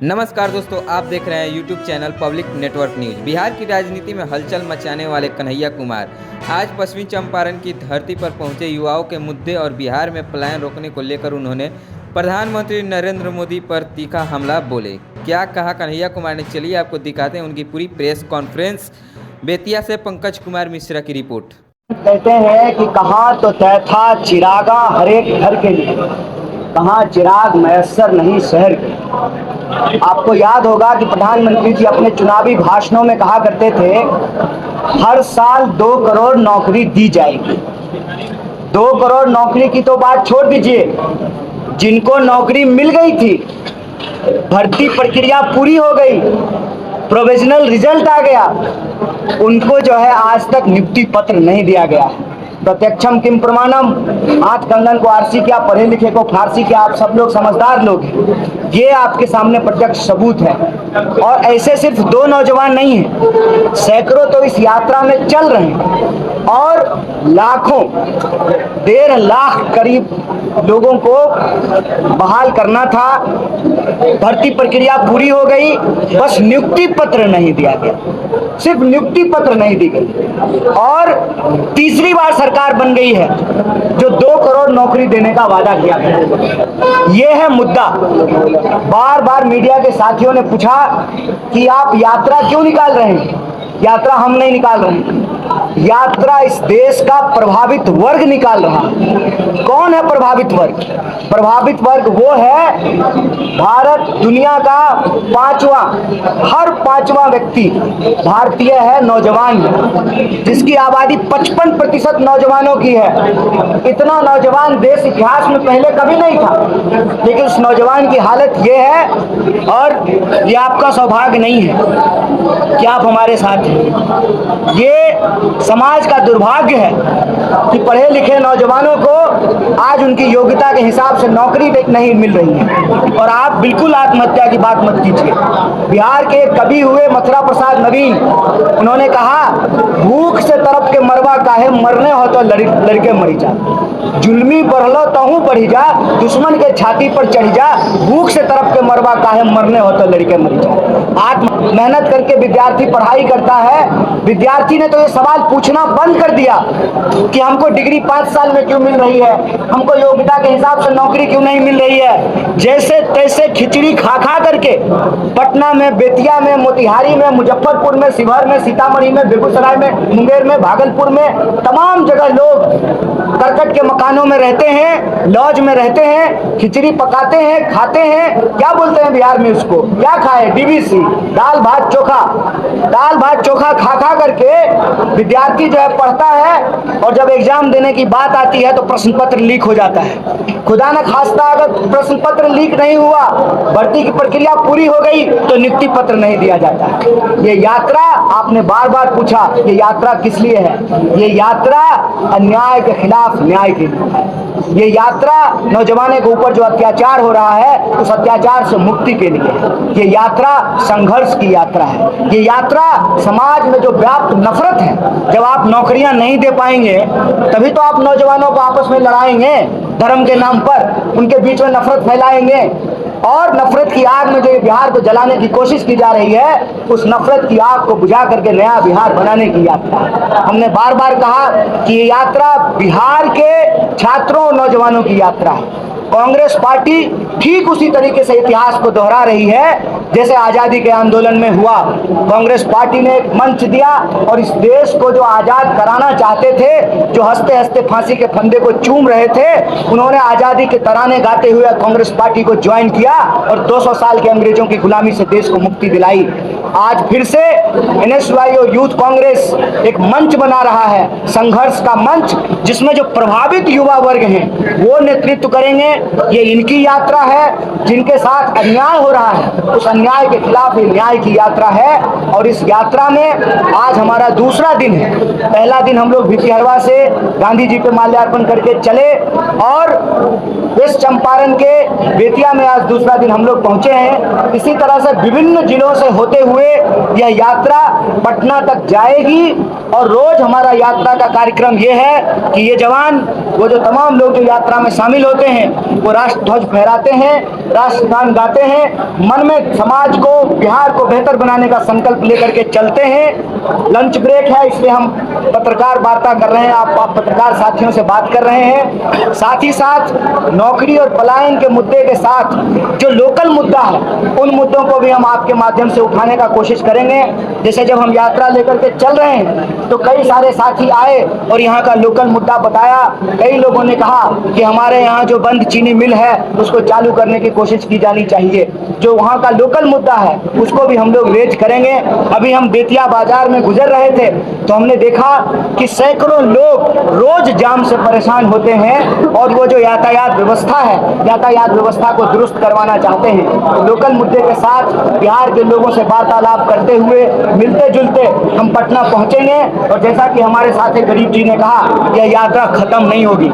नमस्कार दोस्तों, आप देख रहे हैं YouTube channel public network news. Bihar की राजनीति में हलचल मचाने वाले कन्हैया कुमार आज पश्चिमी चंपारण की धरती पर पहुंचे। युवाओं के मुद्दे और बिहार में पलायन रोकने को लेकर उन्होंने प्रधानमंत्री नरेंद्र मोदी पर तीखा हमला बोले। क्या कहा कन्हैया कुमार ने, चलिए आपको दिखाते हैं उनकी पूरी प्रेस कॉन्फ्रेंस। बेतिया से पंकज कुमार मिश्रा की रिपोर्ट। कहते हैं कि कहाँ तो तय था चिरागा हर एक घर के लिए, कहाँ चिराग मैसर नहीं शहर के। आपको याद होगा कि प्रधानमंत्री जी अपने चुनावी भाषणों में कहा करते थे हर साल 2 करोड़ नौकरी दी जाएगी। 2 करोड़ नौकरी की तो बात छोड़ दीजिए, जिनको नौकरी मिल गई थी, भर्ती प्रक्रिया पूरी हो गई, प्रोविजनल रिजल्ट आ गया, उनको जो है आज तक नियुक्ति पत्र नहीं दिया गया है। प्रत्यक्षम किम प्रमाणम, हाथ कंगन को आरसी क्या, पढ़े लिखे को फारसी क्या, आप सब लोग समझदार लोग हैं, ये आपके सामने प्रत्यक्ष सबूत है। और ऐसे सिर्फ 2 नौजवान नहीं हैं, सैकड़ों तो इस यात्रा में चल रहे हैं और लाखों, 1.5 लाख करीब लोगों को बहाल करना था। भर्ती प्रक्रिया पूरी हो गई, बस नियुक्ति पत्र नहीं दिया गया, सिर्फ नियुक्ति पत्र नहीं दी गई। और तीसरी बार सरकार बन गई है जो 2 करोड़ नौकरी देने का वादा किया गया। ये है मुद्दा। बार बार मीडिया के साथियों ने पूछा कि आप यात्रा क्यों निकाल रहे हैं। यात्रा हम नहीं निकाल रहे हैं, यात्रा इस देश का प्रभावित वर्ग निकाल रहा है। कौन है प्रभावित वर्ग? प्रभावित वर्ग वो है भारत दुनिया का 5वां, हर 5वां व्यक्ति भारतीय है, नौजवान है, जिसकी आबादी 55% नौजवानों की है। इतना नौजवान देश इतिहास में पहले कभी नहीं था, लेकिन उस नौजवान की हालत ये है। और ये आपका सौभाग्य नहीं है कि आप हमारे साथ हैं, ये समाज का दुर्भाग्य है कि पढ़े लिखे नौजवानों को आज उनकी योग्यता के हिसाब से नौकरी नहीं मिल रही है। और आप बिल्कुल आत्महत्या की बात मत कीजिए। बिहार के एक कवि हुए मथुरा प्रसाद नवीन, उन्होंने कहा भूख से तरफ के मरवा काहे, मरने हो तो लड़के मरी जा, जुल्मी बढ़लो तहू बढ़ी जा, दुश्मन के छाती पर चढ़ी जा, भूख से तरफ के मरवा काहे, मरने हो तो लड़के मरी जा। आज मेहनत करके विद्यार्थी पढ़ाई करता है। विद्यार्थी ने तो ये सवाल पूछना बंद कर दिया कि हमको डिग्री 5 साल में क्यों मिल रही है, हमको योग्यता के हिसाब से नौकरी क्यों नहीं मिल रही है। जैसे तैसे खिचड़ी खा खा करके पटना में, बेतिया में, मोतिहारी में, मुजफ्फरपुर में, शिवहर में, सीतामढ़ी में, बेगूसराय में, मुंगेर में, भागलपुर में, तमाम जगह लोग करकट के मकानों में रहते हैं, लॉज में रहते हैं, खिचड़ी पकाते हैं, खाते हैं। क्या बोलते हैं बिहार में उसको, क्या खाए, डीवीसी, दाल भात चोखा। दाल भात चोखा खा खा करके विद्यार्थी जो है पढ़ता है, और जब एग्जाम देने की बात आती है तो प्रश्न पत्र लीक हो जाता है। खुदा न खास्ता अगर प्रश्न पत्र लीक नहीं हुआ, भर्ती की प्रक्रिया पूरी हो गई, तो नियुक्ति पत्र नहीं दिया जाता। ये यात्रा, आपने बार बार पूछा, ये यात्रा किस लिए है? ये यात्रा अन्याय के खिलाफ न्याय के लिए है। ये यात्रा नौजवानों के ऊपर जो अत्याचार हो रहा है, उस अत्याचार से मुक्ति के लिए है। ये यात्रा संघर्ष की यात्रा है। ये यात्रा समाज में जो व्याप्त नफरत है, जब आप नौकरियां नहीं दे पाएंगे तभी तो आप नौजवानों को आपस में लड़ाएंगे, धर्म के नाम पर उनके बीच में नफरत फैलाएंगे। और नफरत की आग में जो बिहार को जलाने की कोशिश की जा रही है, उस नफरत की आग को बुझा करके नया बिहार बनाने की यात्रा है। हमने बार बार कहा कि ये यात्रा बिहार के छात्रों और नौजवानों की यात्रा है। कांग्रेस पार्टी ठीक उसी तरीके से इतिहास को दोहरा रही है जैसे आजादी के आंदोलन में हुआ। कांग्रेस पार्टी ने एक मंच दिया और इस देश को जो आजाद कराना चाहते थे, जो हंसते हंसते फांसी के फंदे को चूम रहे थे, उन्होंने आजादी के तराने गाते हुए कांग्रेस पार्टी को ज्वाइन किया और 200 साल के अंग्रेजों की गुलामी से देश को मुक्ति दिलाई। आज फिर से NSYO यूथ कांग्रेस एक मंच बना रहा है, संघर्ष का मंच, जिसमें जो प्रभावित युवा वर्ग हैं वो नेतृत्व करेंगे। ये इनकी यात्रा है, जिनके साथ अन्याय हो रहा है, उस अन्याय के खिलाफ ये न्याय की यात्रा है। और इस यात्रा में आज हमारा दूसरा दिन है। पहला दिन हम लोग भितिहरवा से गांधी जी पे माल्यार्पण करके चले और वेस्ट चंपारण के बेतिया में आज दूसरा दिन हम लोग पहुंचे हैं। इसी तरह से विभिन्न जिलों से होते हुए यह यात्रा पटना तक जाएगी और रोज हमारा यात्रा का कार्यक्रम ये है कि ये जवान, वो जो तमाम लोग जो यात्रा में शामिल होते हैं, वो राष्ट्र ध्वज फहराते हैं, राष्ट्रगान गाते हैं, मन में समाज को, बिहार को बेहतर बनाने का संकल्प लेकर के चलते हैं। लंच ब्रेक है, इसलिए हम पत्रकार वार्ता कर रहे हैं, आप पत्रकार साथियों से बात कर रहे हैं। साथ ही साथ नौकरी और पलायन के मुद्दे के साथ जो लोकल मुद्दा है, उन मुद्दों को भी हम आपके माध्यम से उठाने का कोशिश करेंगे। जैसे जब हम यात्रा लेकर के चल रहे हैं तो कई सारे साथी आए और यहाँ का लोकल मुद्दा बताया। कई लोगों ने कहा कि हमारे यहाँ जो बंद चीनी मिल है उसको चालू करने की कोशिश की जानी चाहिए। जो वहाँ का लोकल मुद्दा है उसको भी हम लोग रेज करेंगे। अभी हम बेतिया बाजार में गुजर रहे थे तो हमने देखा कि सैकड़ों लोग रोज जाम से परेशान होते हैं और वो जो यातायात व्यवस्था है, यातायात व्यवस्था को दुरुस्त करवाना चाहते हैं। लोकल मुद्दे के साथ बिहार के लोगों से वार्तालाप करते हुए मिलते जुलते हम पटना पहुंचेंगे। और जैसा कि हमारे साथी गरीब जी ने कहा, यह यात्रा खत्म नहीं होगी,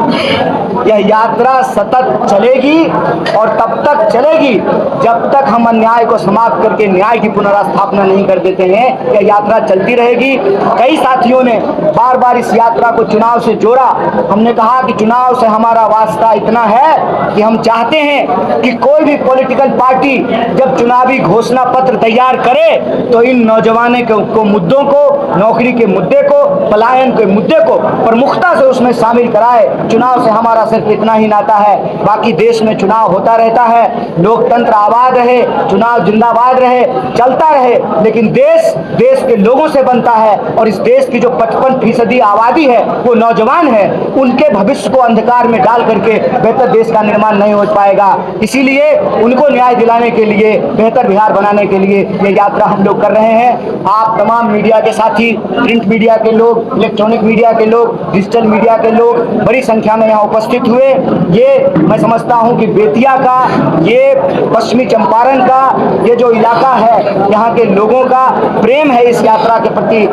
यह यात्रा सतत चलेगी और तब तक चलेगी जब तक हम अन्याय को समाप्त करके न्याय की पुनर्स्थापना नहीं कर देते हैं। यह यात्रा चलती रहेगी। कई साथियों ने बार बार इस यात्रा को चुनाव से जोड़ा। हमने कहा कि चुनाव से हमारा वास्ता इतना है कि हम चाहते हैं कि कोई भी पॉलिटिकल पार्टी जब चुनावी घोषणा पत्र तैयार करे तो इन नौजवानों को मुद्दों को, नौकरी के मुद्दे को, पलायन के मुद्दे को प्रमुखता से उसमें शामिल कराए। चुनाव से हमारा सिर्फ इतना ही नाता है, बाकी देश में चुनाव होता रहता है, लोकतंत्र आबाद रहे, चुनाव जिंदाबाद रहे, चलता रहे, लेकिन देश के लोगों से बनता है। और इस देश की जो 55% आबादी है वो नौजवान है। उनके भविष्य को अंधकार में डाल करके बेहतर देश का निर्माण नहीं हो पाएगा। इसीलिए उनको न्याय दिलाने के लिए, बेहतर बिहार बनाने के लिए ये यात्रा हम लोग कर रहे हैं। आप तमाम मीडिया के साथी, प्रिंट मीडिया के लोग, इलेक्ट्रॉनिक मीडिया के लोग, डिजिटल मीडिया के लोग बड़ी संख्या में यहाँ उपस्थित हुए। ये मैं समझता हूँ कि बेतिया का, ये पश्चिमी चंपारण का ये जो इलाका है, यहाँ के लोगों का प्रेम है इस यात्रा के प्रति।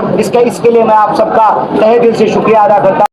इसके लिए मैं आप सबका तहे दिल से शुक्रिया अदा करता हूँ।